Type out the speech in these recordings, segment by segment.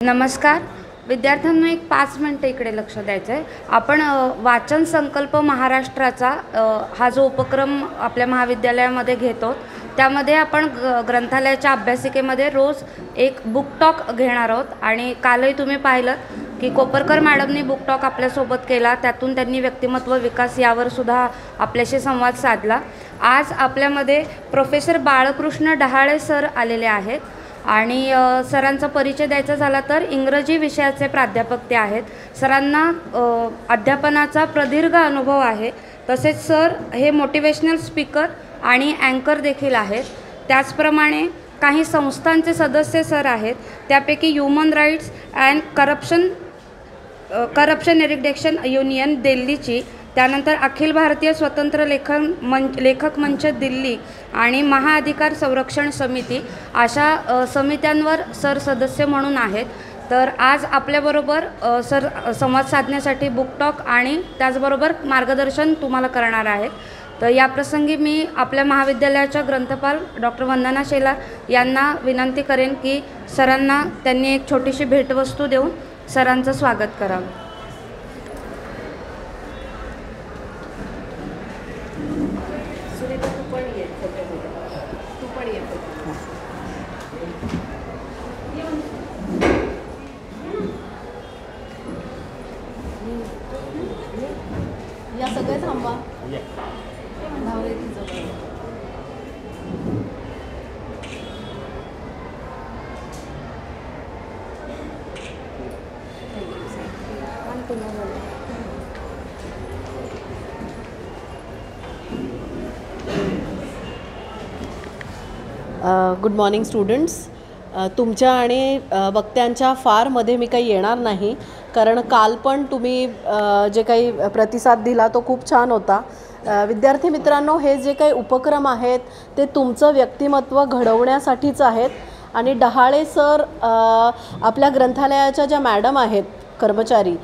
नमस्कार विद्यार्थ्यांना, एक 5 मिनिटं इकडे लक्ष द्यायचं आहे। आपण वाचन संकल्प महाराष्ट्राचा हा जो उपक्रम आपल्या महाविद्यालयामध्ये घेतो, त्यामध्ये आपण ग्रंथालयाच्या अभ्यासिकेमध्ये रोज एक बुक टॉक घेणार आहोत। आणि कालही तुम्ही पाहिलं की कोपरकर मॅडमनी बुक टॉक आपल्यासोबत केला, त्यातून त्यांनी व्यक्तिमत्व विकास यावर सुद्धा आपल्याशी संवाद साधला। आज आपल्यामध्ये प्रोफेसर बाळकृष्ण डहाळे सर आलेले आहेत आणि सरांचा परिचय द्यायचा झाला तर इंग्रजी विषयाचे प्राध्यापक ते आहेत। सरांना अध्यापनाचा प्रदीर्घ अनुभव आहे। तसेच सर हे मोटिवेशनल स्पीकर आणि अँकर देखील आहेत। त्याचप्रमाणे काही संस्थांचे सदस्य सर आहेत, त्यापैकी human rights and corruption eradication union दिल्लीची, त्यानंतर अखिल भारतीय स्वतंत्र लेखक मंच दिल्ली आणि महाअधिकार संरक्षण समिती अशा समित्यांवर सर सदस्य म्हणून आहेत। तर आज आपल्याबरोबर सर संवाद साधण्यासाठी बुक टॉक आणि त्याचबरोबर मार्गदर्शन तुम्हाला करणार आहेत। तर या प्रसंगी मी आपल्या महाविद्यालयाच्या ग्रंथपाल डॉक्टर वंदना शेलार यांना विनंती करेन की सरांना त्यांनी एक छोटीशी भेटवस्तू देऊन सरांचं स्वागत करावं। या सगळे थांबा। Good morning students. तुमच्या आणि वक्त्यांच्या फार मध्ये मी काही येणार नाही, कारण काल पण तुम्ही जे काही प्रतिसाद दिला तो खूप छान होता। विद्यार्थी मित्रांनो, हे जे काही उपक्रम आहेत ते तुमचं व्यक्तिमत्व घडवण्यासाठीच आहेत। आणि डहाळे सर आपल्या ग्रंथालयाच्या ज्या मॅडम आहेत कर्मचारी,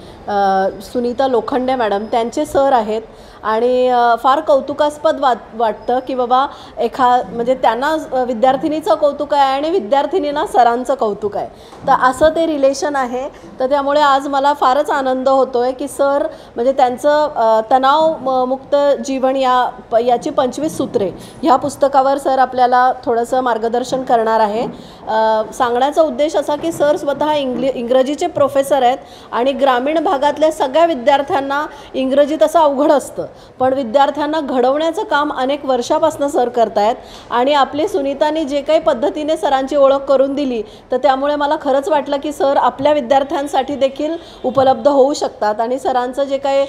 सुनीता लोखंडे मॅडम, त्यांचे सर आहेत। आणि फार कौतुकास्पद वाटतं की बाबा म्हणजे त्यांना विद्यार्थिनीचं कौतुक आहे आणि विद्यार्थिनींना सरांचं कौतुक आहे, तर असं ते रिलेशन आहे। तर त्यामुळे आज मला फारच आनंद होतो आहे की सर म्हणजे त्यांचं तणावमुक्त जीवन याची 25 सूत्रे ह्या पुस्तकावर सर आपल्याला थोडंसं मार्गदर्शन करणार आहे। सांगण्याचा उद्देश असा की सर स्वतः इंग्रजीचे प्रोफेसर आहेत आणि ग्रामीण भागातल्या सगळ्या विद्यार्थ्यांना इंग्रजी तसं अवघड असतं, पण विद्यार्थ्यांना घडवण्याचं काम अनेक वर्षापासून सर करतायत। आणि आपली सुनीतांनी जे काही पद्धतीने सरांची ओळख करून दिली, तर त्यामुळे मला खरंच वाटलं की सर आपल्या विद्यार्थ्यांसाठी देखील उपलब्ध होऊ शकतात। आणि सरांचं जे काही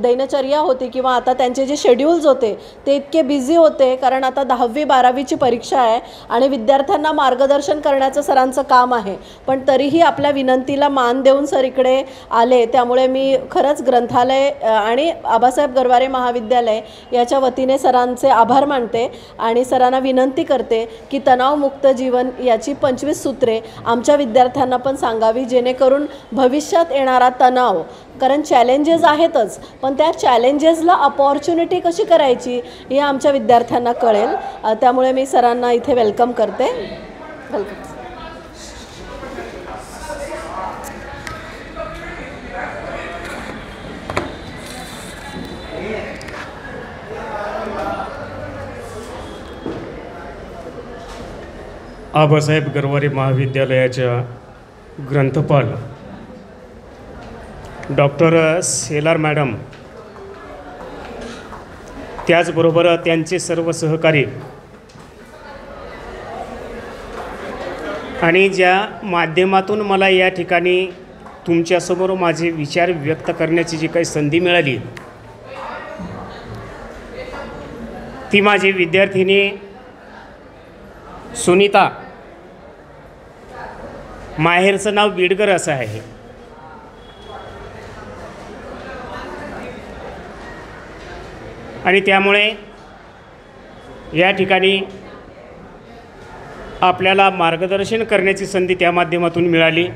दिनचर्या होती किंवा आता त्यांचे जे शेड्यूल्स होते ते इतके बिझी होते, कारण आता 10वी 12वीची परीक्षा आहे आणि विद्यार्थ्यांना मार्गदर्शन करण्याचं सरांचं काम आहे। पण तरीही आपल्या विनंतीला मान देऊन सर इकडे आले, त्यामुळे मी खरंच ग्रंथालय आणि आबासाहेब गरवारे महाविद्यालय याच्या वतीने सरांचे आभार मानते आणि सरांना विनंती करते की तणावमुक्त जीवन याची 25 सूत्रे आमच्या विद्यार्थ्यांना पण सांगावी, जेणेकरून भविष्यात येणारा तणाव, कारण चॅलेंजेस आहेतच, पण त्या चॅलेंजेसला अपॉर्च्युनिटी कशी करायची हे आमच्या विद्यार्थ्यांना कळेल। त्यामुळे मी सरांना इथे वेलकम करते। वेलकम। आबासाहेब गरवारे महाविद्यालयाच्या ग्रंथपाल डॉक्टर शेलार मॅडम, त्याचबरोबर त्यांचे सर्व सहकारी आणि ज्या माध्यमातून मला या ठिकाणी तुमच्यासमोर माझे विचार व्यक्त करण्याची जी काही संधी मिळाली, ती माझी विद्यार्थिनी सुनीता, माहेरचं नाव बीडकर असं आहे। आणि त्यामुळे या ठिकाणी आपल्याला मार्गदर्शन करण्याची संधी त्या माध्यमातून मिळाली।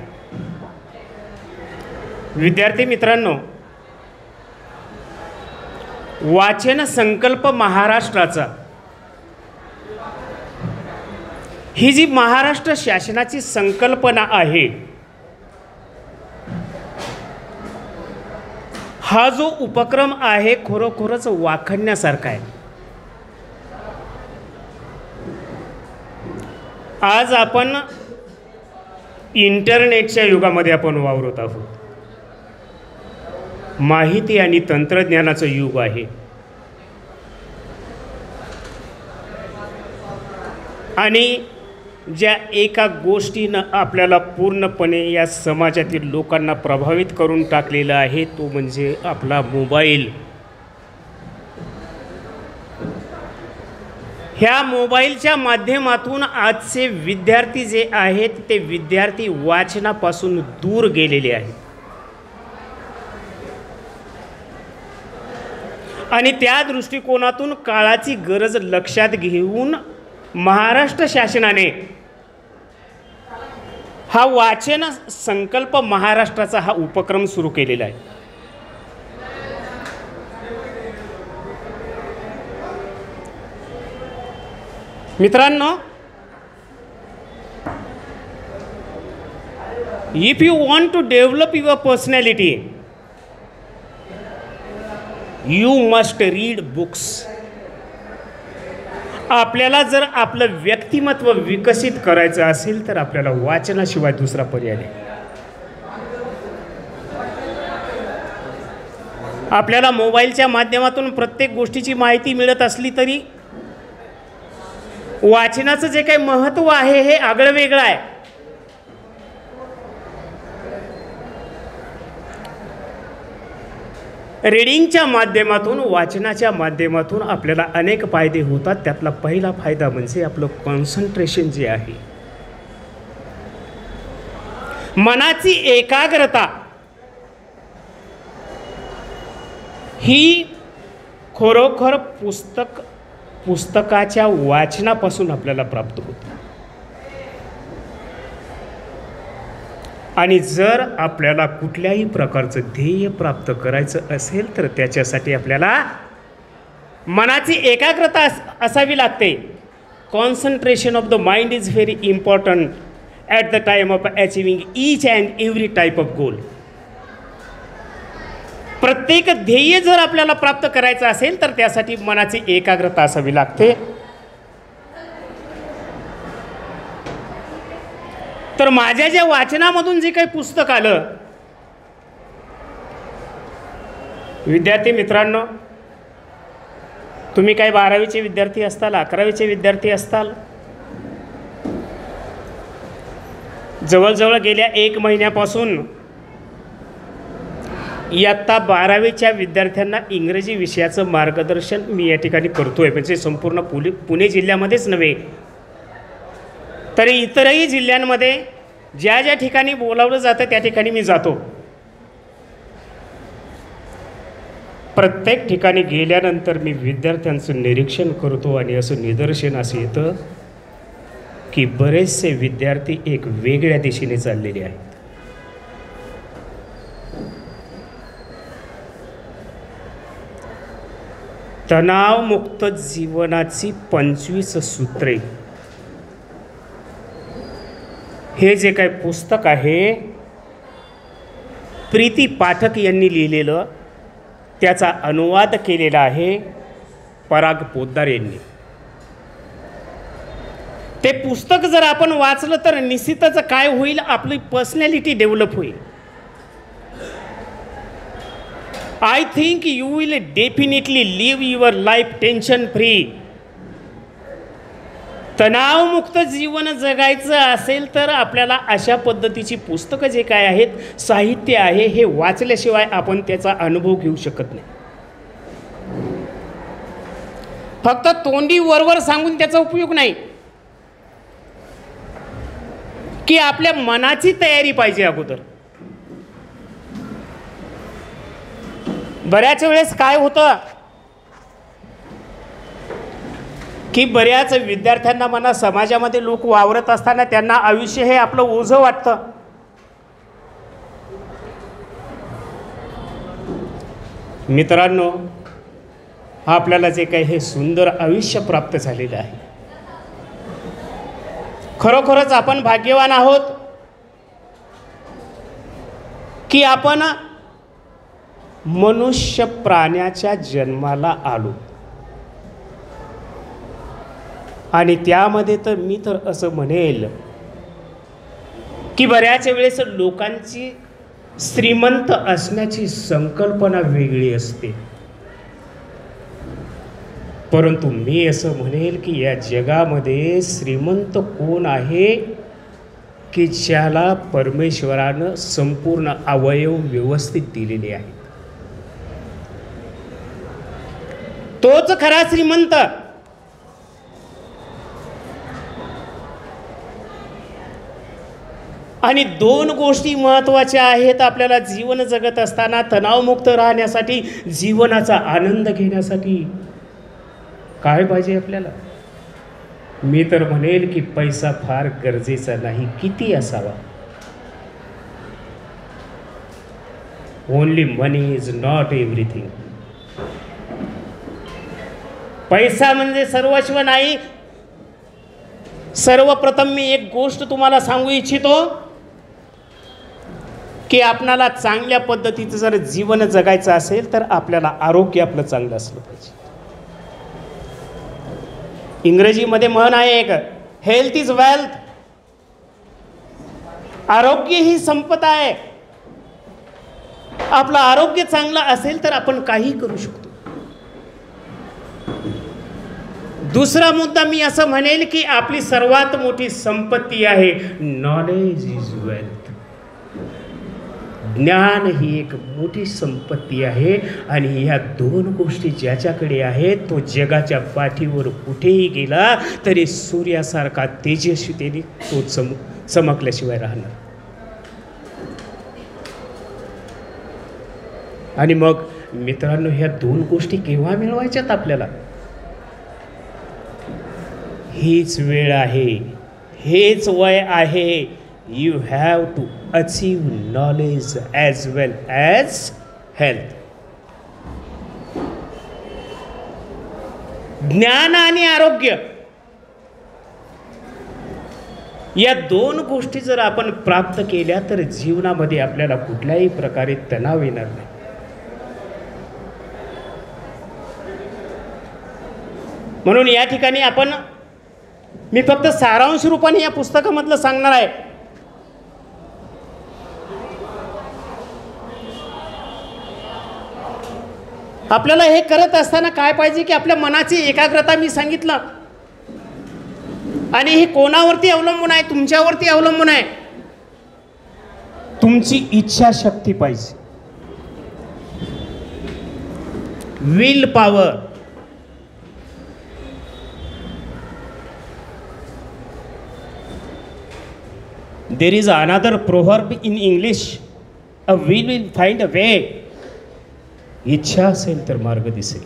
विद्यार्थी मित्रांनो, वाचन संकल्प महाराष्ट्राचा ही जी महाराष्ट्र शासनाची संकल्पना आहे, हा जो उपक्रम आहे खरोखरच वाखाणण्यासारखा आहे. आज आपण इंटरनेटच्या युगामध्ये आपण वावरत आहोत. माहिती आणि तंत्रज्ञानाचं युग आहे. आणि ज्या एका गोष्टीनं आपल्याला पूर्णपणे या समाजातील लोकांना प्रभावित करून टाकलेलं आहे तो म्हणजे आपला मोबाईल. ह्या मोबाईलच्या माध्यमातून आजचे विद्यार्थी जे आहेत ते विद्यार्थी वाचनापासून दूर गेलेले आहेत. आणि त्या दृष्टिकोनातून काळाची गरज लक्षात घेऊन महाराष्ट्र शासनाने हा वाचन संकल्प महाराष्ट्राचा हा उपक्रम सुरू केलेला आहे. मित्रांनो, if you want to develop your personality you must read books. आपल्याला जर आपलं व्यक्तिमत्व विकसित करायचं असेल तर आपल्याला वाचनाशिवाय दुसरा पर्याय नाही. आपल्याला मोबाईलच्या माध्यमातून प्रत्येक गोष्टीची माहिती मिळत असली तरी वाचनाचं जे काही महत्त्व आहे हे आगळं वेगळं आहे. रीडिंगच्या माध्यमातून, वाचनाच्या माध्यमातून आपल्याला अनेक फायदे होतात. त्यातला पहिला फायदा म्हणजे आपलं कॉन्सन्ट्रेशन जे आहे, मनाची एकाग्रता, ही खरोखर पुस्तकाच्या वाचनापासून आपल्याला प्राप्त होते. आणि जर आपल्याला कुठल्याही प्रकारचं ध्येय प्राप्त करायचं असेल तर त्याच्यासाठी आपल्याला मनाची एकाग्रता असावी लागते. Concentration of the mind is very important at the time of achieving each and every type of goal. प्रत्येक ध्येय जर आपल्याला प्राप्त करायचं असेल तर त्यासाठी मनाची एकाग्रता असावी लागते. तर माझ्या ज्या वाचनामधून जे काही पुस्तक आलं, विद्यार्थी मित्रांनो, तुम्ही काही 12वीचे विद्यार्थी असताल, 11वीचे विद्यार्थी असताल, जवळजवळ गेल्या 1 महिन्यापासून इयत्ता 12वीच्या विद्यार्थ्यांना इंग्रजी विषयाचं मार्गदर्शन मी या ठिकाणी करतोय. म्हणजे संपूर्ण पुणे जिल्ह्यामध्येच नव्हे तरी इतरही जिल्ह्यांमध्ये ज्या ज्या ठिकाणी बोलावलं जातं त्या ठिकाणी मी जातो. प्रत्येक ठिकाणी गेल्यानंतर मी विद्यार्थ्यांचं निरीक्षण करतो आणि असं निदर्शन असं येतं की बरेचसे विद्यार्थी एक वेगळ्या दिशेने चाललेले आहेत. तणावमुक्त जीवनाची 25 सूत्रे हे जे काही पुस्तक आहे प्रीती पाठक यांनी लिहिलेलं, त्याचा अनुवाद केलेला आहे पराग पोद्दार यांनी. ते पुस्तक जर आपण वाचलं तर निश्चितच काय होईल, आपली पर्सनॅलिटी डेव्हलप होईल. I think you will definitely live your life tension free. तणावमुक्त जीवन जगायचं असेल तर आपल्याला अशा पद्धतीची पुस्तकं जे काय आहेत, साहित्य आहे, हे वाचल्याशिवाय आपण त्याचा अनुभव घेऊ शकत नाही. फक्त तोंडी वरवर सांगून त्याचा उपयोग नाही, की आपल्या मनाची तयारी पाहिजे अगोदर. बऱ्याच वेळेस काय होतं की बऱ्याच विद्यार्थ्यांना म्हणा, समाजामध्ये लोक वावरत असताना त्यांना आयुष्य हे आपलं ओझं वाटतं. मित्रांनो, आपल्याला जे काही हे सुंदर आयुष्य प्राप्त झालेलं आहे खरोखरच आपण भाग्यवान आहोत की आपण मनुष्य प्राण्याच्या जन्माला आलो. आणि त्यामध्ये तर मी तर असं म्हणेल की बऱ्याच वेळेस लोकांची श्रीमंत असण्याची संकल्पना वेगळी असते, परंतु मी असं म्हणेल की या जगामध्ये श्रीमंत कोण आहे की ज्याला परमेश्वरानं संपूर्ण अवयव व्यवस्थित दिलेले आहेत. तोच खरा श्रीमंत. आणि दोन गोष्टी महत्त्वाच्या आहेत आपल्याला जीवन जगत असताना तणावमुक्त राहण्यासाठी, जीवनाचा आनंद घेण्यासाठी. काय पाहिजे आपल्याला? मी तर म्हणेल की पैसा फार गरजेचा नाही, किती असावा. Only money is not everything. पैसा म्हणजे सर्वस्व नाही. सर्वप्रथम मी एक गोष्ट तुम्हाला सांगू इच्छितो की आपणाला चांगल्या पद्धतीचं जर जीवन जगायचं असेल तर आपल्याला आरोग्य आपलं चांगलं असलं पाहिजे. इंग्रजीमध्ये म्हण आहे एक, हेल्थ इज वेल्थ. आरोग्य ही संपदा आहे. आपलं आरोग्य चांगलं असेल तर आपण काही करू शकतो. दुसरा मुद्दा मी असं म्हणेल की आपली सर्वात मोठी संपत्ती आहे नॉलेज इज वेल्थ. ज्ञान ही एक मोठी संपत्ती आहे. आणि या दोन गोष्टी ज्याच्याकडे आहेत तो जगाच्या पाठीवर कुठेही गेला तरी सूर्यासारखा तेजस्वी तो चमकल्याशिवाय राहणार. आणि मग मित्रांनो, ह्या दोन गोष्टी केव्हा मिळवायच्यात आपल्याला? हीच वेळ आहे, हेच वय आहे. You have to achieve knowledge as well as health. ज्ञान आणि आरोग्य या दोन गोष्टी जर आपण प्राप्त केल्या तर जीवनामध्ये आपल्याला कुठल्याही प्रकारे तणाव येणार नाही. म्हणून या ठिकाणी मी फक्त सारांश रूपाने या पुस्तकामधलं सांगणार आहे. आपल्याला हे करत असताना काय पाहिजे की आपल्या मनाची एकाग्रता मी सांगितलं. आणि हे कोणावरती अवलंबून आहे? तुमच्यावरती अवलंबून आहे. तुमची इच्छाशक्ती पाहिजे, will power. There is another proverb in English, a will find a way. इच्छा असेल तर मार्ग दिसेल,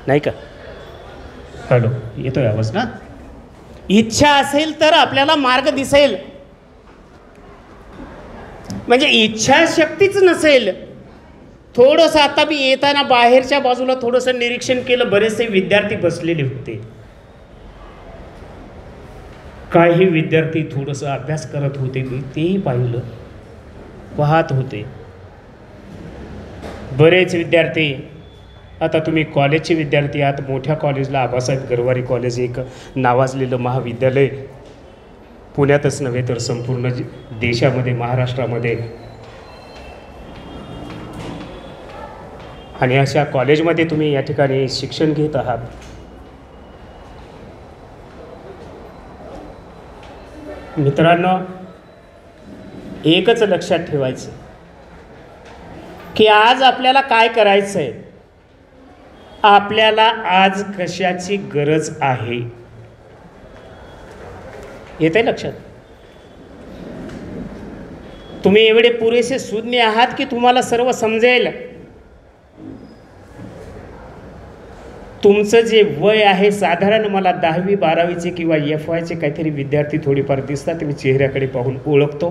नाही का? हॅलो, येतोय आवाज ना? इच्छा असेल तर आपल्याला मार्ग दिसेल. म्हणजे इच्छाशक्तीच नसेल. थोडंसं आता मी येताना बाहेरच्या बाजूला थोडंसं निरीक्षण केलं, बरेचसे विद्यार्थी बसलेले होते. काही विद्यार्थी थोडंसं अभ्यास करत होते, मी तेही पाहिलं, पाहत होते. बरेच विद्यार्थी, आता तुम्ही कॉलेजचे विद्यार्थी आहात, मोठ्या कॉलेजला आबासाहेब गरवारे कॉलेज एक नावाजलेलं महाविद्यालय पुण्यातच नव्हे तर संपूर्ण देशामध्ये, महाराष्ट्रामध्ये. आणि अशा कॉलेजमध्ये तुम्ही या ठिकाणी शिक्षण घेत आहात. मित्रांनो, एकच लक्षात ठेवायचं की आज आपल्याला काय करायचं आहे. आपल्याला आज कशाची गरज आहे, येते लक्षात? तुम्ही एवढे पुरेसे सुज्ञ आहात की तुम्हाला सर्व समजेल. तुमचं जे वय आहे, साधारण मला 10वी 12वीचे किंवा FYचे काहीतरी विद्यार्थी थोडीफार दिसतात. मी चेहऱ्याकडे पाहून ओळखतो,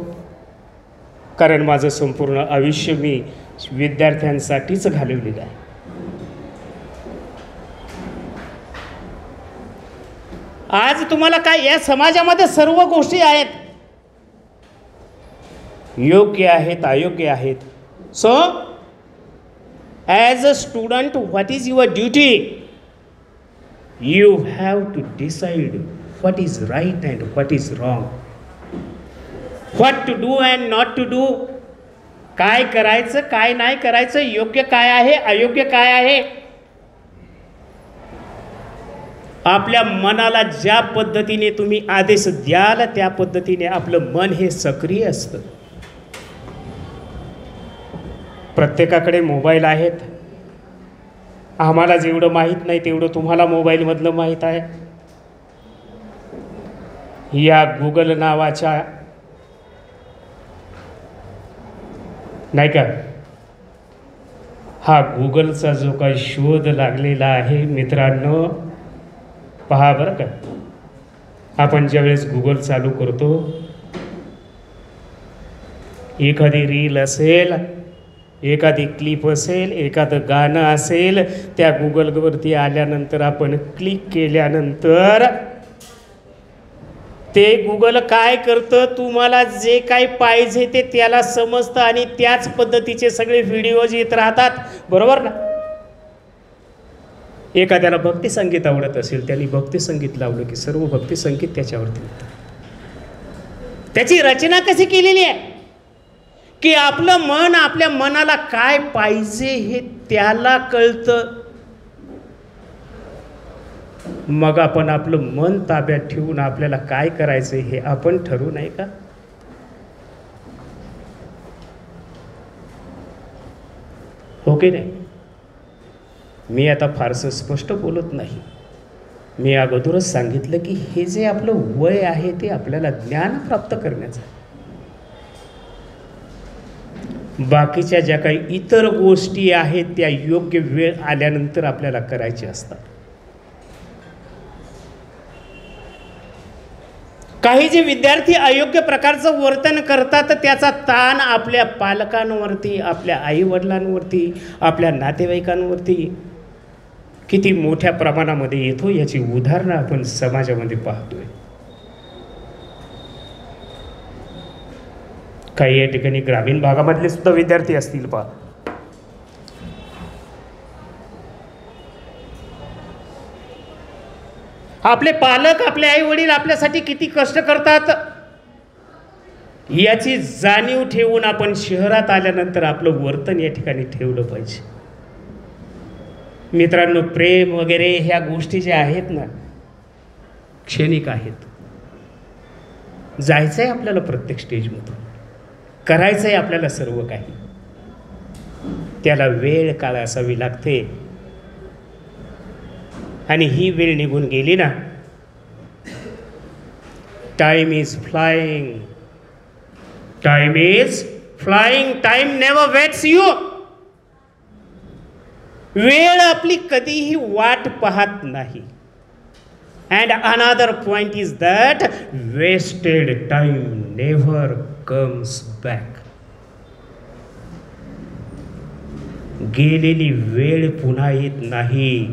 कारण माझं संपूर्ण आयुष्य मी विद्यार्थ्यांसाठीच घालवलेलं आहे. आज तुम्हाला काय, या समाजामध्ये सर्व गोष्टी आहेत, योग्य आहेत, अयोग्य आहेत. So as a student, what is your duty? You have to decide what is right and what is wrong, what to do and not to do. काय करायचं, काय नाही करायचं, योग्य काय आहे, अयोग्य काय आहे. आपल्या मनाला ज्या पद्धतीने तुम्ही आदेश द्याल त्या पद्धतीने आपलं मन हे सक्रिय असतं. प्रत्येकाकडे मोबाईल आहेत. आम्हाला जेवढं माहीत नाही तेवढं तुम्हाला मोबाईलमधलं माहीत आहे. या गुगल नावाच्या, नाही का, हा गुगलचा जो काही शोध लागलेला आहे मित्रांनो, पहा बरं का. आपण ज्यावेळेस गुगल चालू करतो, एखादी रील असेल, एखादी क्लिप असेल, एखादं गाणं असेल, त्या गुगलवरती आल्यानंतर आपण क्लिक केल्यानंतर ते गुगल काय करतं, तुम्हाला जे काही पाहिजे ते त्याला समजतं आणि त्याच पद्धतीचे सगळे व्हिडिओज येत राहतात, बरोबर ना. एखाद्याला भक्तिसंगीत आवडत असेल, त्यांनी भक्तिसंगीत लावलं की सर्व भक्तिसंगीत त्याच्यावरती येतं. त्याची रचना कशी केलेली आहे की आपलं मन, आपल्या मनाला काय पाहिजे हे त्याला कळतं. मग आपण आपलं मन ताब्यात ठेवून आपल्याला काय करायचं हे आपण ठरवू नये का? हो की नाही? मी आता फारसं स्पष्ट बोलत नाही. मी अगोदरच सांगितलं की हे जे आपलं वय आहे ते आपल्याला ज्ञान प्राप्त करण्याचं. बाकीच्या ज्या काही इतर गोष्टी आहेत त्या योग्य वेळ आल्यानंतर आपल्याला करायच्या असतात. काही जे विद्यार्थी अयोग्य प्रकारचं वर्तन करतात त्याचा ताण आपल्या पालकांवरती, आपल्या आईवडिलांवरती, आपल्या नातेवाईकांवरती किती मोठ्या प्रमाणामध्ये येतो याची उदाहरणं आपण समाजामध्ये पाहतोय. काही या ठिकाणी ग्रामीण भागामधले सुद्धा विद्यार्थी असतील पहा. आपले पालक, आपले आई वडील आपल्यासाठी किती कष्ट करतात याची जाणीव ठेवून आपण शहरात आल्यानंतर आपलं वर्तन या ठिकाणी ठेवलं पाहिजे. मित्रांनो, प्रेम वगैरे ह्या गोष्टी ज्या आहेत ना, क्षणिक आहेत. जायचं आहे आपल्याला प्रत्येक स्टेजमधून, करायचं आहे आपल्याला सर्व काही, त्याला वेळ काळ असावी लागते. आणि ही वेळ निघून गेली ना, time is flying, time is flying, time never waits you. वेळ आपली कधीही वाट पाहत नाही. And another point is that wasted time never comes back. गेलेली वेळ पुन्हा येत नाही.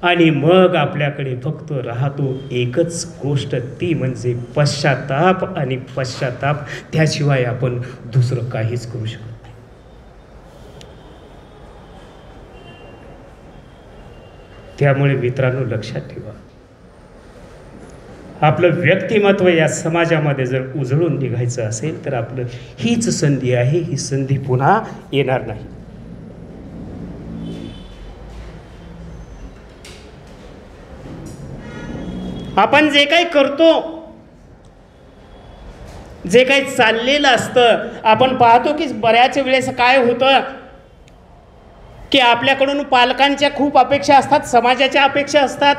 आणि मग आपल्याकडे फक्त राहतो एकच गोष्ट, ती म्हणजे पश्चाताप. आणि पश्चाताप त्याशिवाय आपण दुसरं काहीच करू शकत नाही. त्यामुळे मित्रांनो, लक्षात ठेवा, आपलं व्यक्तिमत्व या समाजामध्ये जर उजळून निघायचं असेल तर आपलं हीच संधी आहे, ही संधी पुन्हा येणार नाही. आपण जे काही करतो, जे काही चाललेलं असतं, आपण पाहतो की बऱ्याच वेळेस काय होतं की आपल्याकडून पालकांच्या खूप अपेक्षा असतात, समाजाच्या अपेक्षा असतात.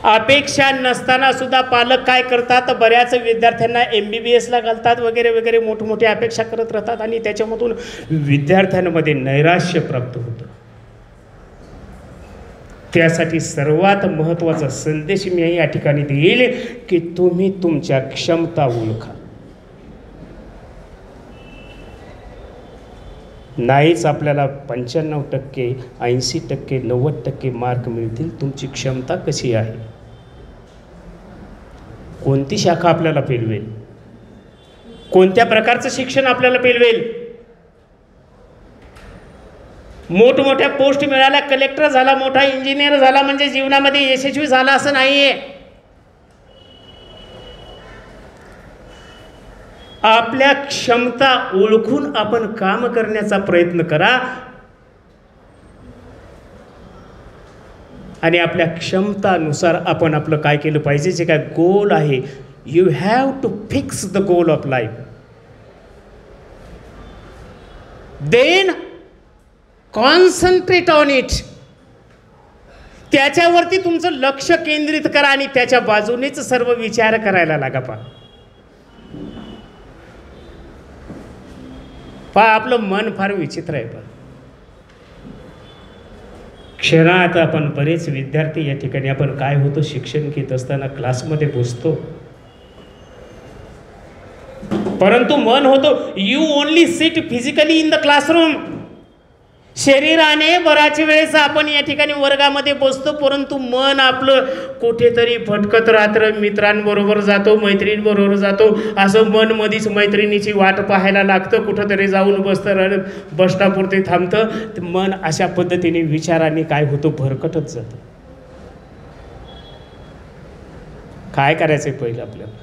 अपेक्षा नसताना सुद्धा पालक काय करतात, बऱ्याच विद्यार्थ्यांना MBBS ला घालतात वगैरे वगैरे, मोठमोठ्या अपेक्षा करत राहतात आणि त्याच्यामधून विद्यार्थ्यांमध्ये नैराश्य प्राप्त होतं. त्यासाठी सर्वात महत्त्वाचा संदेश मी या ठिकाणी देईल की तुम्ही तुमच्या क्षमता ओळखा. नाहीच आपल्याला 95%, 80%, 90% मार्क मिळतील. तुमची क्षमता कशी आहे, कोणती शाखा आपल्याला पेलवेल, कोणत्या प्रकारचं शिक्षण आपल्याला पेलवेल. मोठमोठ्या पोस्ट मिळाल्या, कलेक्टर झाला, मोठा इंजिनियर झाला म्हणजे जीवनामध्ये यशस्वी झाला असं नाहीये. आपल्या क्षमता ओळखून आपण काम करण्याचा प्रयत्न करा आणि आपल्या क्षमतानुसार आपण आपलं काय केलं पाहिजे. जे काय गोल आहे, you have to fix the goal of life, then concentrate on it. त्याच्यावरती तुमचं लक्ष केंद्रित करा आणि त्याच्या बाजूनेच सर्व विचार करायला लागा. आपलं मन फार विचित्र आहे. क्षणात आपण बरेच विद्यार्थी या ठिकाणी आपण काय होतो, शिक्षण घेत असताना क्लासमध्ये बसतो, परंतु मन होतो you only sit physically in the classroom. शरीराने बराच वेळेस आपण या ठिकाणी वर्गामध्ये बसतो, परंतु मन आपलं कुठेतरी भटकत राहतं. मित्रांबरोबर जातो, मैत्रिणींबरोबर जातो, असं मन मधीच मैत्रिणीची वाट पाहायला लागतं, कुठंतरी जाऊन बसतं, बस स्टॉपवरती थांबतं. मन अशा पद्धतीने विचारांनी काय होतं, भरकटत जातं. काय करायचंय पहिलं आपल्याला,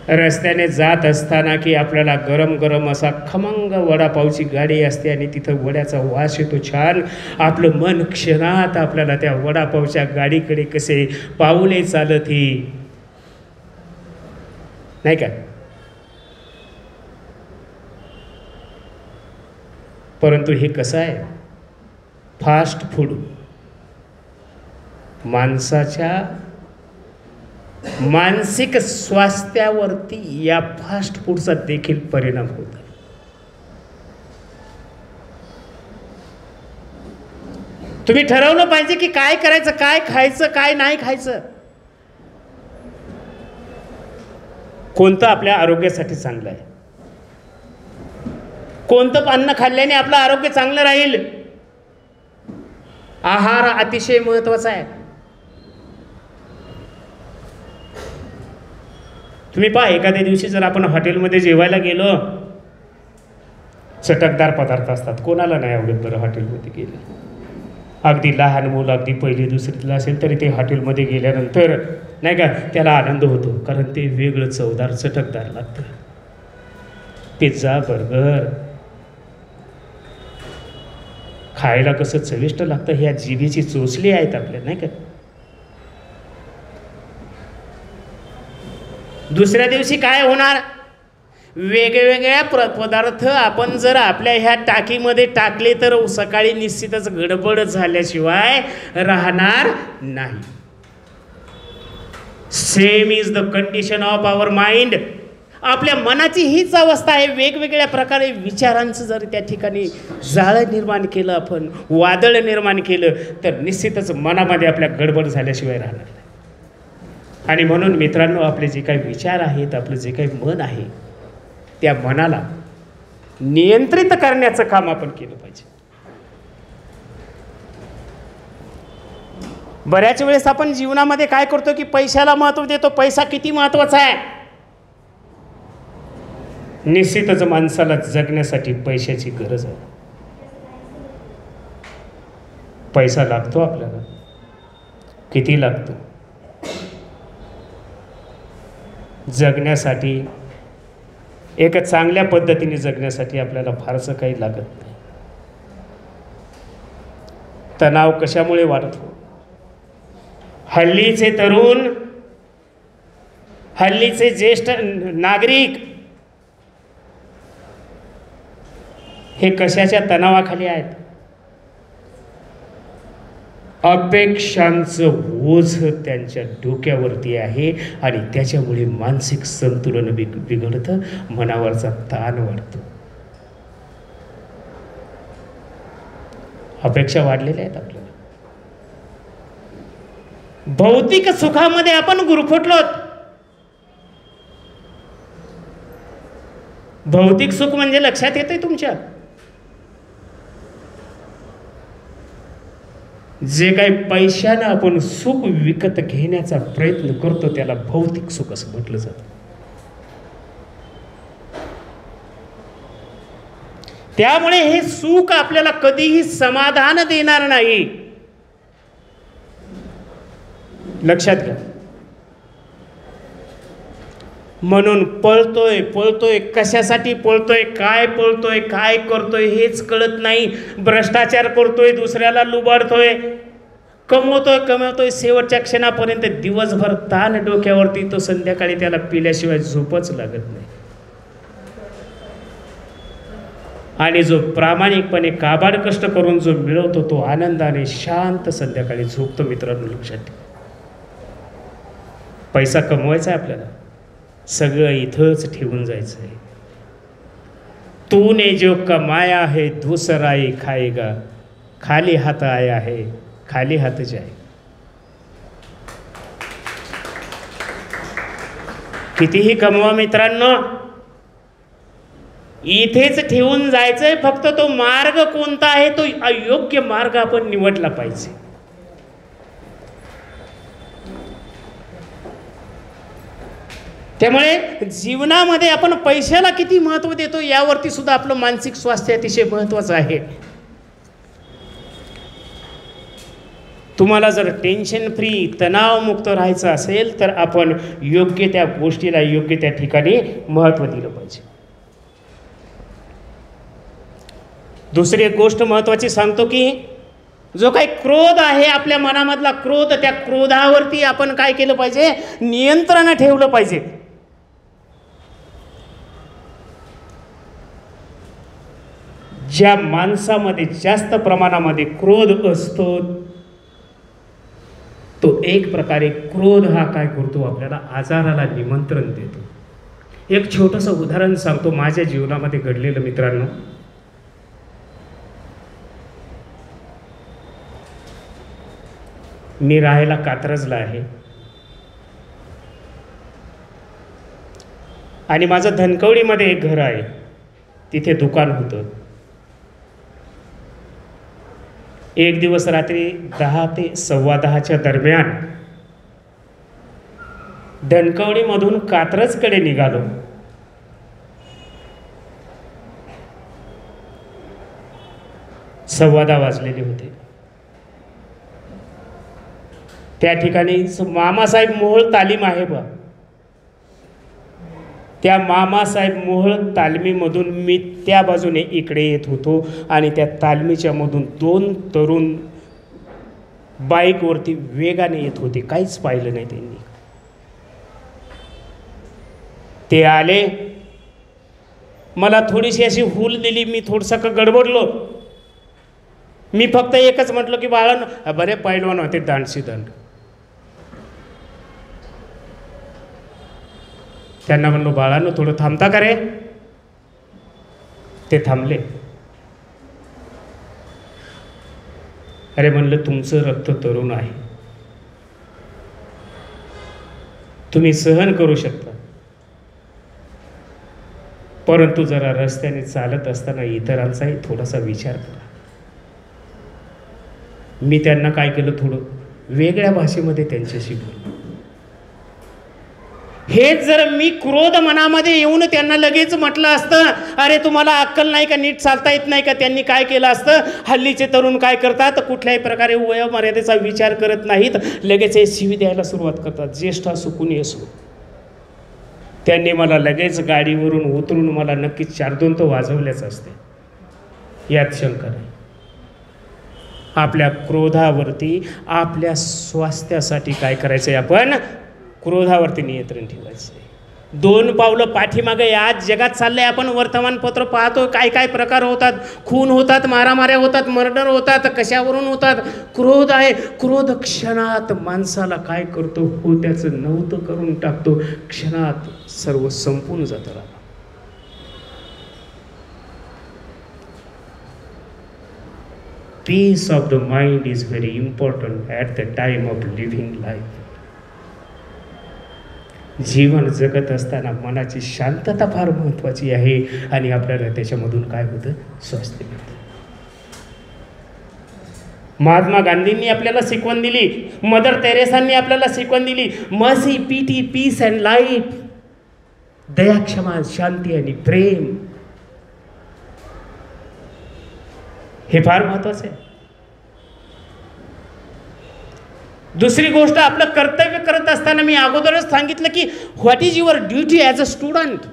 रस्त्याने जात असताना की आपल्याला गरम गरम असा खमंग वडापावची गाडी असते आणि तिथं वड्याचा वास येतो छान. आपलं मन क्षणात आपल्याला त्या वडापावच्या गाडीकडे कसे पाऊले चालत ही, नाही का. परंतु हे कसं आहे, फास्ट फूड माणसाच्या मानसिक स्वास्थ्यावरती या फास्ट फूडचा देखील परिणाम होतो. तुम्ही ठरवलं पाहिजे की काय करायचं, काय खायचं, काय नाही खायचं, कोणतं आपल्या आरोग्यासाठी चांगलं आहे, कोणतं अन्न खाल्ल्याने आपलं आरोग्य चांगलं राहील. आहार अतिशय महत्वाचा आहे. तुम्ही पहा, एखाद्या दिवशी जर आपण हॉटेलमध्ये जेवायला गेलो, चटकदार पदार्थ असतात, कोणाला नाही आवडत बरं हॉटेलमध्ये गेले. अगदी लहान मुलं, अगदी पहिली दुसरीला असेल तरी ते हॉटेलमध्ये गेल्यानंतर नाही का त्याला आनंद होतो, कारण ते वेगळं चवदार चटकदार लागतं. पिझ्झा, बर्गर खायला कसं चविष्ट लागतं, ह्या जिभेची चोचली आहेत आपल्या, नाही का. दुसऱ्या दिवशी काय होणार, वेगवेगळ्या पदार्थ आपण जर आपल्या ह्या टाकीमध्ये टाकले तर सकाळी निश्चितच गडबड झाल्याशिवाय राहणार नाही. Same is the condition of our mind. आपल्या मनाची हीच अवस्था आहे. वेगवेगळ्या प्रकारे विचारांचं जर त्या ठिकाणी जाळं निर्माण केलं, आपण वादळ निर्माण केलं, तर निश्चितच मनामध्ये आपल्या गडबड झाल्याशिवाय राहणार नाही. आणि म्हणून मित्रांनो, आपले जे काही विचार आहेत, आपलं जे काही मन आहे, त्या मनाला नियंत्रित करण्याचं काम आपण केलं पाहिजे. बऱ्याच वेळेस आपण जीवनामध्ये काय करतो की पैशाला महत्त्व देतो. पैसा किती महत्त्वाचा आहे. निश्चितच माणसाला जगण्यासाठी पैशाची गरज आहे. पैसा लागतो आपल्याला, किती लागतो. जगण्यासाठी, एक चांगल्या पद्धतीने जगण्यासाठी आपल्याला फारसं काही लागत नाही. तणाव कशामुळे वाढतो. हल्लीचे तरुण, हल्लीचे ज्येष्ठ नागरिक हे कशाच्या तणावाखाली आहेत. अपेक्षांचं ओझ त्यांच्या डोक्यावरती आहे आणि त्याच्यामुळे मानसिक संतुलन बिघडतं, मनावरचा ताण वाढतो. अपेक्षा वाढलेल्या आहेत आपल्याला. भौतिक सुखामध्ये आपण गुरफटलोत. भौतिक सुख म्हणजे लक्षात येतंय तुमच्या? जे काही पैशानं आपण सुख विकत घेण्याचा प्रयत्न करतो त्याला भौतिक सुख असं म्हटलं जातं. त्यामुळे हे सुख आपल्याला कधीही समाधान देणार नाही, लक्षात घ्या. म्हणून पळतोय, कशासाठी पळतोय, काय करतोय हेच कळत नाही. भ्रष्टाचार करतोय, दुसऱ्याला लुबाडतोय, कमवतोय, शेवटच्या क्षणापर्यंत दिवसभर ताण डोक्यावरती, तो संध्याकाळी त्याला पिल्याशिवाय झोपच लागत नाही. आणि जो प्रामाणिकपणे काबाड कष्ट करून जो मिळवतो तो आनंदाने शांत संध्याकाळी झोपतो. मित्रांनो लक्षात ठेवा, पैसा कमवायचा आहे आपल्याला, सगळं इथंच ठेवून जायचं आहे. तूने जो कमाया है दूसरा ही खाएगा, खाली हाथ आया है खाली हाथ जाए. कितीही कमवा मित्रांनो, इथेच ठेवून जायचंय. फक्त तो मार्ग कोणता आहे, तो अयोग्य मार्ग आपण निवडला पाहिजे. त्यामुळे जीवनामध्ये आपण पैशाला किती महत्त्व देतो यावरती सुद्धा आपलं मानसिक स्वास्थ्य अतिशय महत्त्वाचं आहे. तुम्हाला जर टेन्शन फ्री, तणावमुक्त राहायचं असेल तर आपण योग्य त्या गोष्टीला योग्य त्या ठिकाणी महत्त्व दिलं पाहिजे. दुसरी एक गोष्ट महत्त्वाची सांगतो की जो काही क्रोध आहे आपल्या मनामधला क्रोध, त्या क्रोधावरती आपण काय केलं पाहिजे, नियंत्रण ठेवलं पाहिजे. ज्या माणसामध्ये जास्त प्रमाणामध्ये क्रोध असतो तो एक प्रकारे क्रोध हा काय करतो, आपल्याला आजाराला निमंत्रण देतो. एक छोटंसं उदाहरण सांगतो माझ्या जीवनामध्ये घडलेलं. मित्रांनो, मी राहायला कात्रजला आहे आणि माझं धनकवडीमध्ये एक घर आहे, तिथे दुकान होतं. एक दिवस रात्री 10 ते 10:15 दरम्यान धनकवडीमधून कात्रजकडे निघालो. सव्वा 10 वाजलेले होते. त्या ठिकाणी मामासाहेब मोहोळ तालीम आहे बा, त्या मामासाहेब मोहोळ तालमीमधून मी त्या बाजूने इकडे येत होतो आणि त्या तालमीच्या मधून 2 तरुण बाईकवरती वेगाने येत होते. काहीच पाहिलं नाही त्यांनी. ते आले, मला थोडीशी अशी हूल दिली. मी थोडंसं गडबडलो. मी फक्त एकच म्हटलं की बाळांनो, बरे पैलवान होते, दांडशी दांड. त्यांना म्हणलो, बाळांनो थोडं थांबता का रे? ते थांबले. अरे म्हणलं, तुमचं रक्त तरुण आहे, तुम्ही सहन करू शकता, परंतु जरा रस्त्याने चालत असताना इतरांचाही थोडासा विचार करा. मी त्यांना काय केलं, थोडं वेगळ्या भाषेमध्ये त्यांच्याशी बोललो. हेच जर मी क्रोध मनामध्ये येऊन त्यांना लगेच म्हटलं असतं, अरे तुम्हाला अक्कल नाही का, नीट चालता येत नाही का, त्यांनी काय केलं असतं, हल्लीचे तरुण काय करतात, कुठल्याही प्रकारे वयोमर्यादेचा विचार करत नाहीत, लगेच हे शिवी द्यायला सुरुवात करतात, ज्येष्ठ असो कुणी असो. त्यांनी मला लगेच गाडीवरून उतरून मला नक्कीच 4-2 तो वाजवल्याच असते, यात शंका नाही. आपल्या क्रोधावरती, आपल्या स्वास्थ्यासाठी काय करायचं आहे, आपण क्रोधावरती नियंत्रण ठेवायचं आहे. 2 पावलं पाठीमागे आज जगात चाललंय. आपण वर्तमानपत्र पाहतो, काय काय प्रकार होतात, खून होतात, मारामाऱ्या होतात, मर्डर होतात, कशावरून होतात. क्रोध आहे. क्रोध क्षणात माणसाला काय करतो, हो त्याचं नव्हतं करून टाकतो, क्षणात सर्व संपून जातं. Peace of the mind is very important at the time of living life. जीवन जगत असताना मनाची शांतता फार महत्त्वाची आहे आणि आपल्याला त्याच्यामधून काय होतं, स्वास्थ्य मिळतं. महात्मा गांधींनी आपल्याला शिकवण दिली, मदर तेरेसांनी आपल्याला शिकवण दिली, mercy, pity, peace and light, दया, क्षमा, शांती आणि प्रेम. हे फार महत्वाचं आहे. दुसरी गोष्ट, आपलं कर्तव्य करत असताना मी अगोदरच सांगितलं की what is your duty as a student.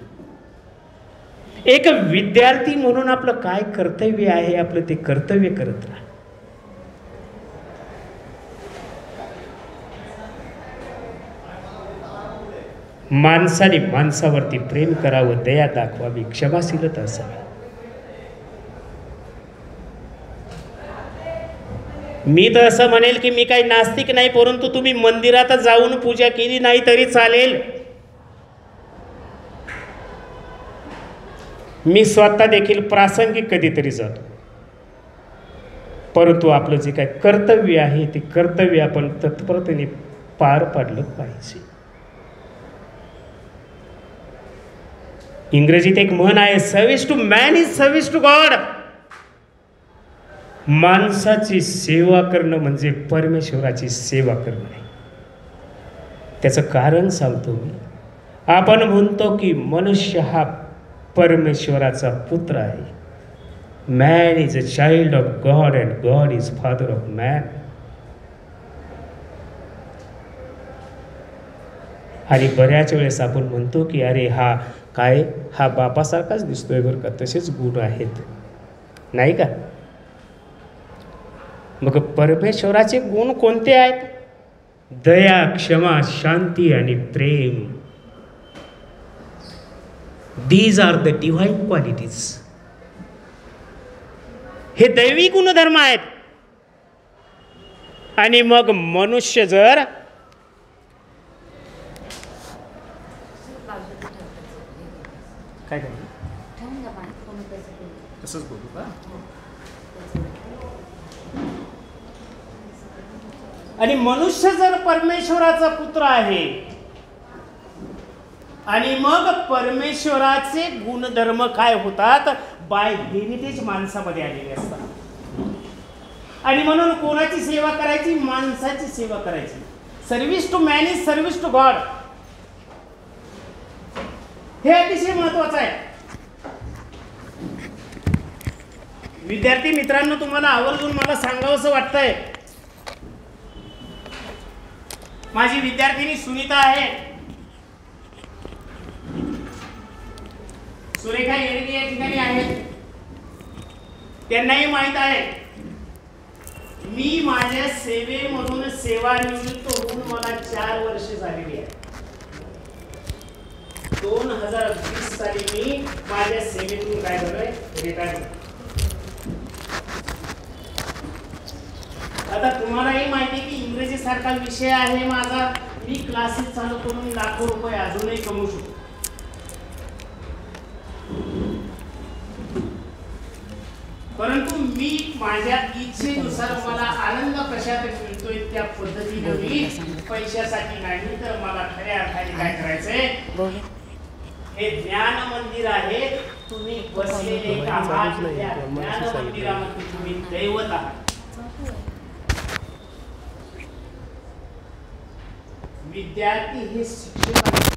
एक विद्यार्थी म्हणून आपलं काय कर्तव्य आहे, आपलं ते कर्तव्य करत राहा. माणसाने माणसावरती प्रेम करावं, दया दाखवावी, क्षमाशीलता असावी. मी तर असं म्हणेल की मी काही नास्तिक नाही, परंतु तुम्ही मंदिरात जाऊन पूजा केली नाही तरी चालेल. मी स्वतः देखील प्रासंगिक कधीतरी जातो, परंतु आपलं जे काही कर्तव्य आहे ते कर्तव्य आपण तत्परतेने पार पाडलं पाहिजे. इंग्रजीत एक म्हण आहे, service to man is service to God. माणसाची सेवा करणं म्हणजे परमेश्वराची सेवा करणं आहे. त्याचं कारण सांगतो मी. आपण म्हणतो की मनुष्य हा परमेश्वराचा पुत्र आहे. Man is a child of God and God is father of man. आणि बऱ्याच वेळेस आपण म्हणतो की अरे हा बापासारखाच दिसतोय बरं का, तसेच गुण आहेत, नाही का. मग परमेश्वराचे गुण कोणते आहेत? दया, क्षमा, शांती आणि प्रेम. These are the divine qualities. हे दैवी गुणधर्म आहेत. आणि मग मनुष्य जर काय तसंच बोलू का? आणि मनुष्य जर परमेश्वराचा पुत्र आहे आणि मग परमेश्वराचे गुणधर्म काय होतात, बाय हेरिटेज माणसामध्ये आलेले असतात. आणि म्हणून कोणाची सेवा करायची? माणसाची सेवा करायची. Service to man is service to God. हे अतिशय महत्वाचं आहे. विद्यार्थी मित्रांनो, तुम्हाला आवर्जून मला सांगावंसं वाटतंय. माझी विद्यार्थिनी सुनीता आहे, सुरेखा येडगे या ठिकाणी आहेत. त्यांनाही माहित आहे मी माझ्या सेवेमधून सेवानिवृत्त होऊन मला 4 वर्ष झालेली आहे. 2020 साली मी माझ्या सेवेतून काय झालंय, रिटायर. आता तुम्हालाही माहिती आहे की इंग्रजी सारखा विषय आहे माझा. मी क्लासेस चालू करून लाखो रुपये अजूनही कमवू शकतो. परंतु मी माझ्या इच्छेनुसार मला आनंद कशात मिळतोय त्या पद्धतीने मी पैशासाठी नाही, तर मला खऱ्या अर्थाने काय करायचंय, हे ज्ञान मंदिर आहे. तुम्ही बसलेले आहात, ज्ञान मंदिरामध्ये तुम्ही दैवत आहात. विद्यार्थी हे शिक्षकांचे